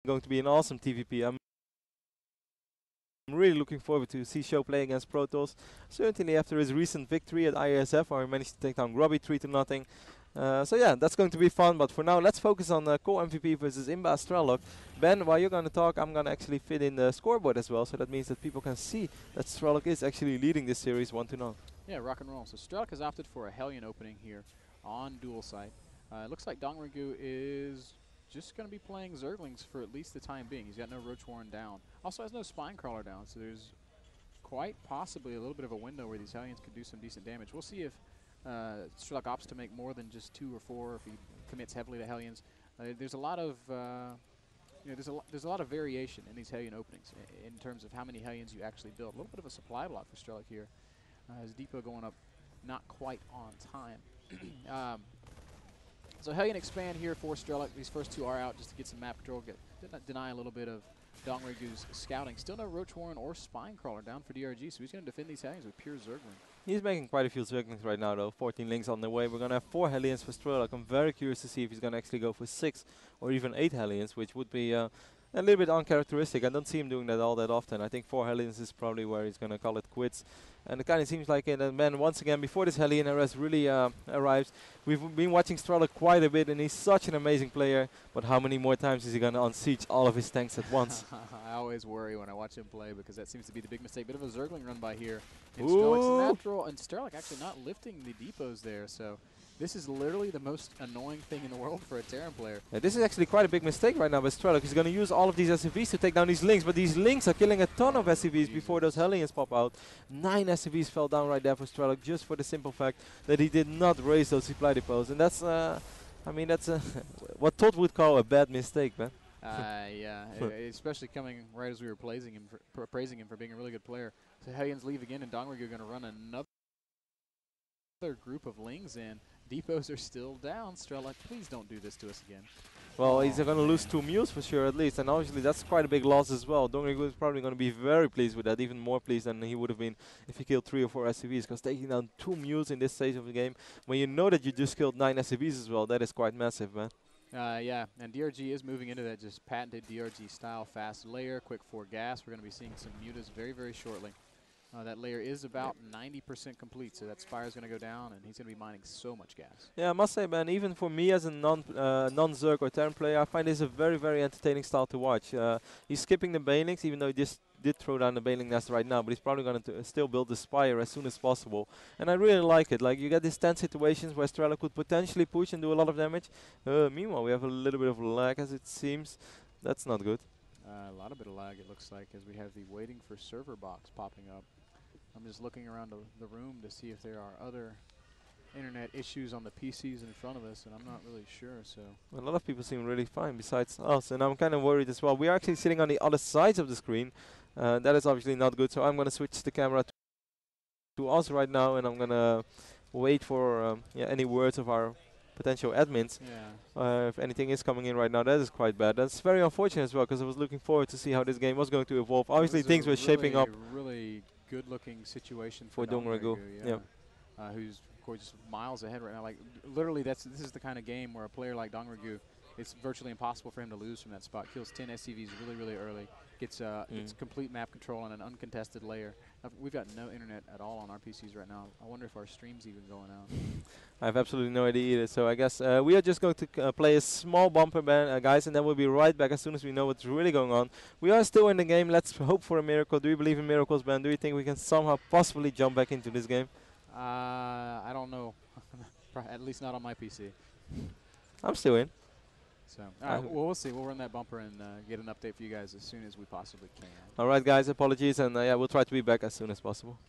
going to be an awesome TVP. I'm really looking forward to see Show play against Protoss. Certainly after his recent victory at IESF, where he managed to take down Grubby 3-0. So yeah, that's going to be fun. But for now, let's focus on co-MVP versus Imba Strelok. Ben, while you're going to talk, I'm going to actually fit in the scoreboard as well. So that means that people can see that Strelok is actually leading this series 1-0. Yeah, rock and roll. So Strelok has opted for a Hellion opening here on dual site. It looks like Dongringu is just going to be playing Zerglings for at least the time being. He's got no Roach Warren down. Also has no Spinecrawler down, so there's quite possibly a little bit of a window where these Hellions could do some decent damage. We'll see if Strelok opts to make more than just 2 or 4, if he commits heavily to Hellions. There's a lot of there's a lot of variation in these Hellion openings in terms of how many Hellions you actually build. A little bit of a supply block for Strelok here. His depot going up not quite on time. So Hellion expand here for Strelok. These first 2 are out just to get some map control, deny a little bit of Dongrigu's scouting. Still no Roach Warren or Spinecrawler down for DRG, so he's going to defend these Hellions with pure Zergling. He's making quite a few Zerglings right now though, 14 links on the way. We're going to have 4 Hellions for Strelok. I'm very curious to see if he's going to actually go for 6 or even 8 Hellions, which would be a little bit uncharacteristic. I don't see him doing that all that often. I think 4 Hellions is probably where he's going to call it quits. And it kind of seems like then once again, before this Hellion arrest really arrives, we've been watching Strelok quite a bit, and he's such an amazing player. But how many more times is he going to unsiege all of his tanks at once? I always worry when I watch him play because that seems to be the big mistake. Bit of a Zergling run by here. And Strelok's natural, and Strelok actually not lifting the depots there, so this is literally the most annoying thing in the world for a Terran player. Yeah, this is actually quite a big mistake right now by Strelok. He's going to use all of these SCVs to take down these links, but these links are killing a ton of SCVs before those Hellions pop out. 9 SCVs fell down right there for Strelok just for the simple fact that he did not raise those supply depots. And that's, I mean, that's what Todd would call a bad mistake, man. Yeah, especially coming right as we were praising him for being a really good player. So Hellions leave again, and Dongringu are going to run another group of Lings in. Depots are still down. Strelok, please don't do this to us again. Well, he's going to lose 2 mules for sure at least, and obviously that's quite a big loss as well. Dongringu is probably going to be very pleased with that, even more pleased than he would have been if he killed 3 or 4 SCVs, because taking down 2 mules in this stage of the game, when you know that you just killed 9 SCVs as well, that is quite massive, man. Yeah, and DRG is moving into that just patented DRG style fast layer, quick 4 gas. We're going to be seeing some mutas very, very shortly. That layer is about 90% complete, so that Spire's going to go down, and he's going to be mining so much gas. Yeah, I must say, man, even for me as a non-Zerg or Terran player, I find this a very, very entertaining style to watch. He's skipping the Banelings, even though he just did throw down the Baneling nest right now, but he's probably going to still build the Spire as soon as possible. And I really like it. Like, you get these tense situations where Strelok could potentially push and do a lot of damage. Meanwhile, we have a little bit of lag, as it seems. That's not good. A lot of bit of lag, it looks like, as we have the waiting for server box popping up. I'm just looking around the room to see if there are other internet issues on the PCs in front of us, and I'm not really sure. So a lot of people seem really fine besides us, and I'm kind of worried as well. We are actually sitting on the other sides of the screen. That is obviously not good, so I'm going to switch the camera to us right now, and I'm going to wait for any words of our potential admins. Yeah. If anything is coming in right now, that is quite bad. That's very unfortunate as well, because I was looking forward to see how this game was going to evolve. Obviously, things were shaping up. Really good-looking situation for Dongringu. Yeah. Who's of course just miles ahead right now. Like literally, this is the kind of game where a player like Dongringu, it's virtually impossible for him to lose from that spot. Kills 10 SCVs really, really early. Gets complete map control on an uncontested layer. We've got no internet at all on our PCs right now. I wonder if our stream's even going out. I have absolutely no idea either. So I guess we are just going to play a small bumper, guys, and then we'll be right back as soon as we know what's really going on. We are still in the game. Let's hope for a miracle. Do you believe in miracles, Ben? Do you think we can somehow possibly jump back into this game? I don't know. At least not on my PC. I'm still in. So, well, we'll see. We'll run that bumper and get an update for you guys as soon as we possibly can. All right, guys. Apologies, and we'll try to be back as soon as possible.